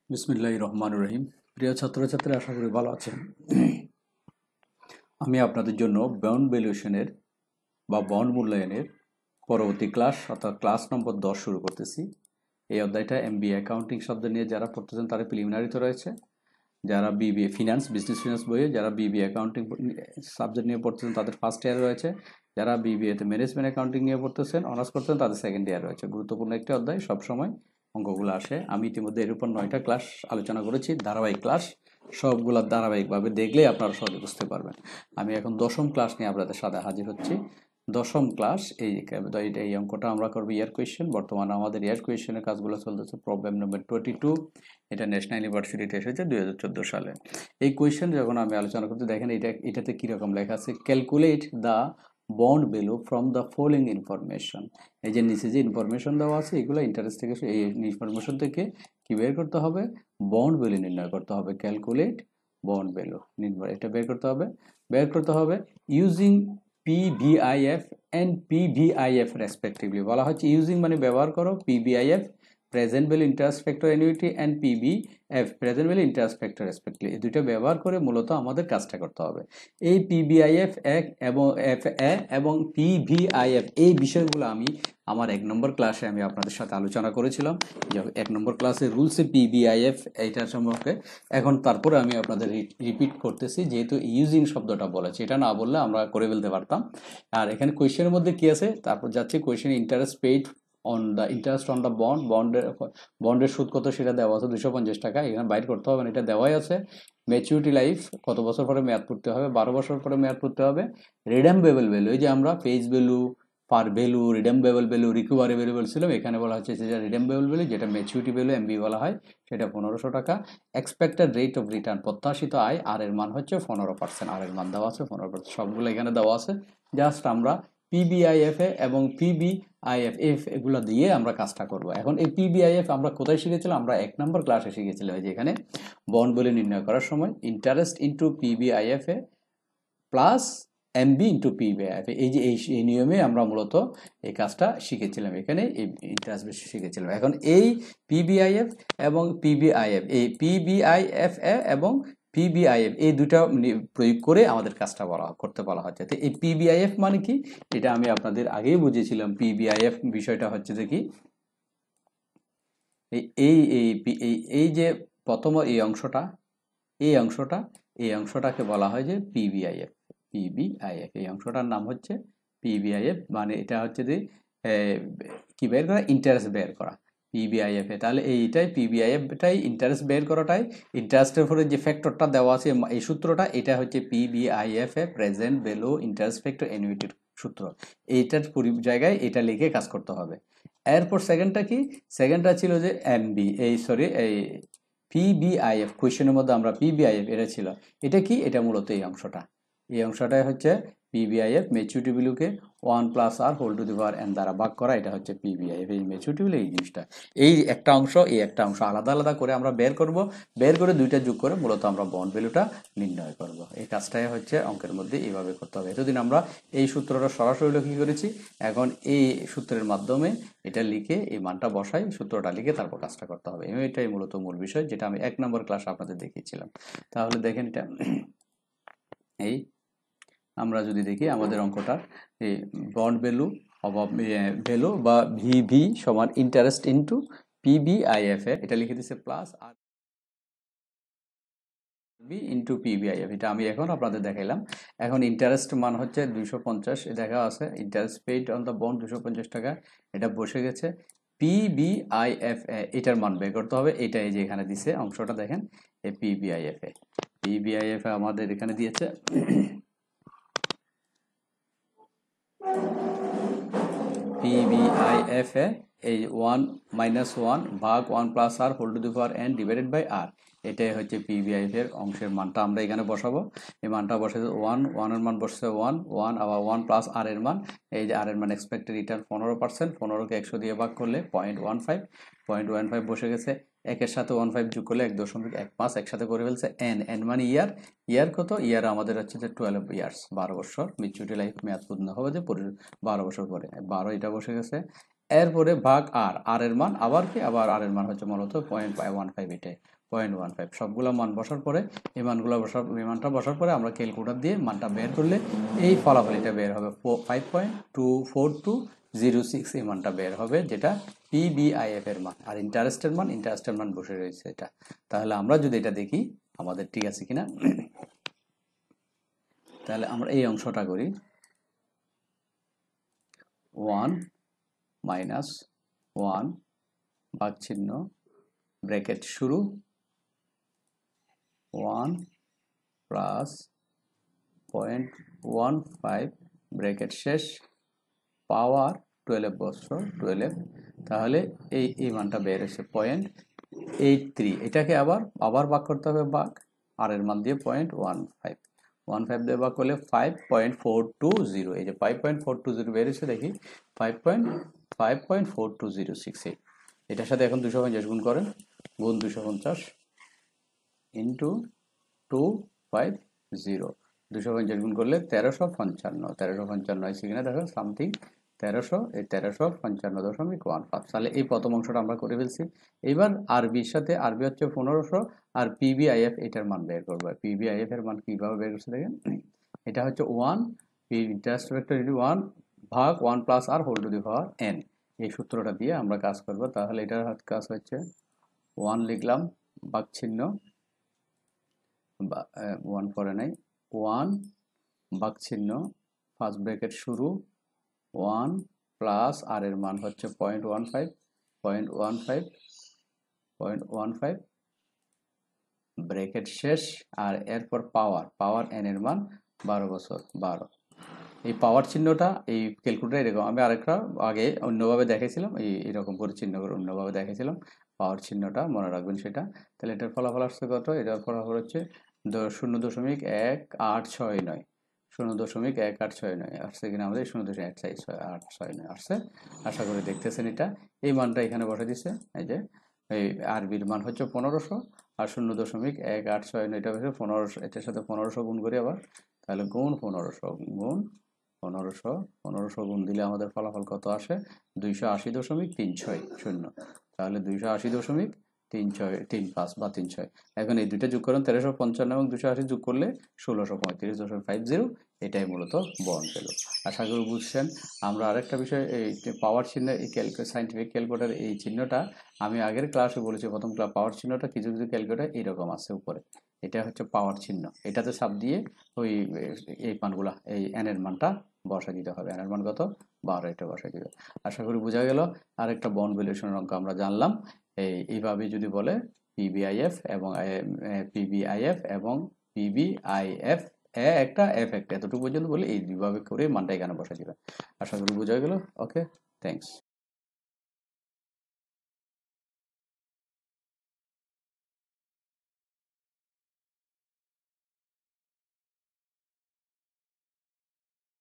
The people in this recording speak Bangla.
বিসমিল্লাহির রহমানির রহিম। প্রিয় ছাত্রছাত্রী, আশা করি ভালো আছেন। আমি আপনাদের জন্য বন্ড ভ্যালুয়েশনের বা বন্ড মূল্যায়নের পরবর্তী ক্লাস অর্থাৎ ক্লাস নম্বর 10 শুরু করতেছি। এই অধ্যায়টা এমবিএ অ্যাকাউন্টিং শব্দ নিয়ে যারা পড়তেছেন তারা প্রিলিমিনারিতে রয়েছে, যারা বিবিএ ফিনান্স বিজনেস ফিনান্স বইয়ে যারা বিবিএ অ্যাকাউন্টিং সাবজেক্ট নিয়ে পড়তেছেন তাদের ফার্স্ট ইয়ার রয়েছে, যারা বিবিএতে ম্যানেজমেন্ট অ্যাকাউন্টিং নিয়ে পড়তেছেন অনার্স করতেছেন তাদের সেকেন্ড ইয়ার রয়েছে। গুরুত্বপূর্ণ একটি অধ্যায়, সবসময় অঙ্কগুলো আসে। আমি ইতিমধ্যে এর উপর 9টা ক্লাস আলোচনা করেছি, ধারাবাহিক ক্লাস। সবগুলো ধারাবাহিকভাবে দেখলে আপনারা সহজে বুঝতে পারবেন। আমি এখন 10ম ক্লাস নিয়ে আপনাদের সাথে হাজির হচ্ছি। 10ম ক্লাস এই অঙ্কটা আমরা করবো ইয়ার কোয়েশ্চেন। বর্তমানে আমাদের ইয়ার কোয়েশ্চেনের কাজগুলো চলতেছে প্রবলেম নম্বর 22। এটা ন্যাশনাল ইউনিভার্সিটিতে এসেছে 2014 সালে। এই কোয়েশ্চেন যখন আমি আলোচনা করতে, দেখেন এটাতে কিরকম লেখা আছে, calculate the bond value from the following information. এই যে নিচে যে ইনফরমেশন দেওয়া আছে এগুলো ইন্টারেস্ট থেকে, এই ইনফরমেশন থেকে কি বের করতে হবে, বন্ড ভ্যালু নির্ণয় করতে হবে। ক্যালকুলেট বন্ড ভ্যালু নির্ণয়, এটা বের করতে হবে using PVIF and PVIF respectively. বলা হচ্ছে ইউজিং মানে ব্যবহার করো, PVIF present value interest factor annuity and PVF present value interest factor respectively. এই দুটো ব্যবহার করে মূলত আমাদের কাজটা করতে হবে। এই PVIF এবং PVIF এই বিষয়গুলো আমি আমার 1 নম্বর ক্লাসে আমি আপনাদের সাথে আলোচনা করেছিলাম, যে 1 নম্বর ক্লাসে রুলসে PVIF এইটার সম্পর্কে। এখন তারপরে আমি আপনাদের রিপিট করতেছি, যেহেতু ইউজিং শব্দটা বলেছে, এটা না বললে আমরা করে ফেলতে পারতাম। আর এখানে কোয়েশ্চেনের মধ্যে কি আছে, তারপর যাচ্ছে question interest paid on the interest on the বন্ডের সুদ কত সেটা দেওয়া আছে 250 টাকা। এখানে বাইর করতে হবে না, এটা দেওয়াই আছে। ম্যাচুরিটি লাইফ কত বছর পরে মেয়াদ পড়তে হবে, 12 বছর পরে মেয়াদ পড়তে হবে। রিডেমবেবল ভ্যালু, এই যে আমরা face value, par value, redeemable value, recoverable বলছিলাম, এখানে বলা হচ্ছে যেটা রিডেমবেবল ভ্যালু, যেটা ম্যাচুরিটি ভ্যালু এমবি বলা হয়, সেটা 1500 টাকা। এক্সপেক্টেড রেট অফ রিটার্ন, প্রত্যাশিত আয়, আর এর মান হচ্ছে 15%, আর এর মান দেওয়া আছে 15%, সবগুলো এখানে দেওয়া আছে। জাস্ট আমরা PBIF এবং PBIF এগুলো দিয়ে আমরা কাজটা করব। এখন এই PBIF আমরা কোথায় শিখেছিলাম, আমরা 1 নম্বর ক্লাসে শিখেছিলাম। এই যে এখানে বন্ড ভ্যালু নির্ণয় করার সময় interest into PBIF plus MB into PBIF, এই যে এই নিয়মে আমরা মূলত এই কাজটা শিখেছিলাম, এখানে এই ইন্টারেস্ট বেশি শিখেছিলাম। এখন এই PBIF এবং PBIF, এই PBIF এবং PBIF এই দুটা প্রয়োগ করে আমাদের কাজটা করতে বলা হচ্ছে। তো এই PBIF মানে কি, এটা আমি আপনাদের আগেই বুঝিয়েছিলাম। PBIF বিষয়টা হচ্ছে যে কি, এই এই এই এই যে প্রথম এই অংশটাকে বলা হয় যে PBIF। এই অংশটার নাম হচ্ছে PBIF, মানে এটা হচ্ছে যে কি বের করা, ইন্টারেস্ট বের করা PBIF এ। তাহলে এইটাই PBIF-টাই ইন্টারেস্ট বের করাটাই, ইন্টারেস্টের উপরে যে ফ্যাক্টরটা দেওয়া আছে এই সূত্রটা, এটা হচ্ছে PBIF এ প্রেজেন্ট ভ্যালু ইন্টারেস্ট ফ্যাক্টর অ্যানুইটির সূত্র। এইটার জায়গায় এটা লিখে কাজ করতে হবে। এরপর সেকেন্ডটা কি, সেকেন্ডটা ছিল যে এমবি, এই PBIF, কোয়েশ্চেনের মধ্যে আমরা PBIF এটা ছিল, এটা কি, এটা মূলত এই অংশটাই হচ্ছে PBIF, ম্যাচুরিটি ভ্যালুকে 1 plus r whole to the power n দ্বারা ভাগ করা, এটা হচ্ছে PBIF। এই ম্যাচুরিটি ভ্যালু এই জিনিসটা, এই একটা অংশ আলাদা আলাদা করে আমরা বের করব, বের করে দুইটা যোগ করে মূলত আমরা বন্ড ভ্যালুটা নির্ণয় করব। এই কাজটাই হচ্ছে অঙ্কের মধ্যে এইভাবে করতে হবে। এতদিন আমরা এই সূত্রটা সরাসরি লিখে করেছি, এখন এই সূত্রের মাধ্যমে এটা লিখে এই মানটা বসাই, সূত্রটা লিখে তারপর কাজটা করতে হবে। এটাই মূলত মূল বিষয়, যেটা আমি 1 নম্বর ক্লাসে আপনাদের দেখিয়েছিলাম। তাহলে দেখেন এটা, এই আমরা যদি দেখি আমাদের অঙ্কটার এই বন্ড ভ্যালু বা ভিভি সমান ইন্টারেস্ট ইন্টু PBIF, এটা লিখে দিচ্ছে প্লাস আর বি ইন্টু PBIF, এটা আমি এখন আপনাদের দেখাইলাম। এখন ইন্টারেস্ট মান হচ্ছে 250, দেখা আছে interest paid on the bond 250 টাকা, এটা বসে গেছে। PBIF এটার মান বের করতে হবে, এটা এই যে এখানে দিছে অংশটা দেখেন, এই PBIF আমাদের এখানে দিয়েছে PBIF এই 1 মাইনাস 1 ভাগ 1 plus r whole to the power n divided by r, এটাই হচ্ছে PBIF এর অংশের মানটা আমরা এখানে বসাবো। এই মানটা বসে 1 এর মান বসছে 1 আবার 1 প্লাস আর এর মান, এই যে আর এর মান এক্সপেক্টেড রিটার্ন 15%, 15কে 100 দিয়ে ভাগ করলে 0.15 বসে গেছে। একের সাথে 15 যোগ করলে 1.15 একসাথে করে ফেলছে। n মানে ইয়ার কত, ইয়ার আমাদের হচ্ছে যে 12 ইয়ার্স, 12 বছর। ম্যাচুরিটি লাইফ মেয়াদ পূর্ণ হবে যে 12 বছর পরে, 12 এটা বসে গেছে। এরপরে ভাগ আর এর মান, আবার আর এর মান হচ্ছে মূলত 0.15, এটাই 0.15 সবগুলো মান বসার পরে এই মানটা বসার পরে আমরা ক্যালকুলেটর দিয়ে মানটা বের করলে এই ফলাফলটা বের হবে 5.24206 এই মানটা বের হবে, যেটা পিবিআইএফ এর মান। আর ইন্টারেস্টের মান বসে রয়েছে এটা। তাহলে আমরা যদি এটা দেখি আমাদের ঠিক আছে কিনা, তাহলে আমরা এই অংশটা করি 1 মাইনাস 1 ভাগ চিহ্ন ব্র্যাকেট শুরু 1 প্লাস 0.15 ব্র্যাকেট শেষ পাওয়ার 12 বছর 12। তাহলে এই মানটা বের হয়েছে 0.83। এটাকে আবার ভাগ করতে হবে, ভাগ আর এর মান দিয়ে 0.15 দিয়ে ভাগ করলে 5.420। এই যে 5.420 বের হয়েছে, দেখি 5.4206। এটার সাথে এখন 250 গুণ করেন, গুণ 250 ইন্টু 250, 250 গুণ করলে 1355 আছে কিনা দেখো, সামথিং 1300, এই 1355.15। তাহলে এই প্রথম অংশটা আমরা করে ফেলছি। এবার আরবির সাথে, আরবি হচ্ছে 1500 আর পিবিআইএফ এটার মান বের করবো। পিবিআইএফ এর মান কিভাবে বের করছে দেখেন, এটা হচ্ছে 1 ইন্টারেস্ট ভেক্টর 1 ভাগ 1 plus r whole to the power n। এই সূত্রটা দিয়ে আমরা কাজ করব। তাহলে এটার কাজ হচ্ছে 1 লিখলাম ভাগ চিহ্ন 1 পরে নাই, 1 ভাগ চিহ্ন ফার্স্ট ব্র্যাকেট শুরু 1 প্লাস আর এর মান হচ্ছে 0.15 ব্র্যাকেট শেষ, আর এরপর পাওয়ার n এর মান 12 বছর 12। এই পাওয়ার চিহ্নটা এই ক্যালকুলেটর এরকম, আমি আরেকটা আগে অন্যভাবে দেখেছিলাম, এরকম করে চিহ্ন করে অন্যভাবে দেখেছিলাম পাওয়ার চিহ্নটা, মনে রাখবেন সেটা। তাহলে এটার ফলাফল আসছে কত, এটার ফলাফল হচ্ছে 0.1869, 0.1869 আসছে কিনা আমাদের, 0.1869 আসছে। আশা করি দেখতেছেন এটা। এই মানটা এখানে বসে দিচ্ছে, এই যে এই আরবির মান হচ্ছে 1500 আর 0.1869 এটা হচ্ছে 1500, এটার সাথে 1500 গুণ করি আবার, তাহলে গুণ 1500 গুণ দিলে আমাদের ফলাফল কত আসে, 280.36 তাহলে 280.36 বা 36। এখন এই দুইটা যোগ করেন, 1355 এবং 280 যোগ করলে 1635.50। এটাই মূলত বর্ন ভ্যালু। আশা করি বুঝছেন। আমরা আরেকটা বিষয়, এই পাওয়ার চিহ্ন, এই সাইন্টিফিক ক্যালকুলেটর এই চিহ্নটা আমি আগের ক্লাসে বলেছি, প্রথম ক্লাস পাওয়ার চিহ্নটা কিছু কিছু ক্যালকুলেটর এইরকম আছে উপরে, এটা হচ্ছে পাওয়ার চিহ্ন। এটাতে চাপ দিয়ে ওই এই মানগুলা, এই এন এর মানটা বসা দিতে হবে। এন এর মান কত, 12, এটা বসা দিবে। আশা করি বোঝা গেল। আরেকটা বন্ড ভ্যালুয়েশনের অঙ্ক আমরা জানলাম। এইভাবে যদি বলে পিবিআইএফ এবং পিবিআইএফ একটা এফ একটা, এতটুকু পর্যন্ত বলে এই দুইভাবে করে মানটা এখানে বসা দিবে। আশা করি বোঝা গেল। ওকে, থ্যাংকস।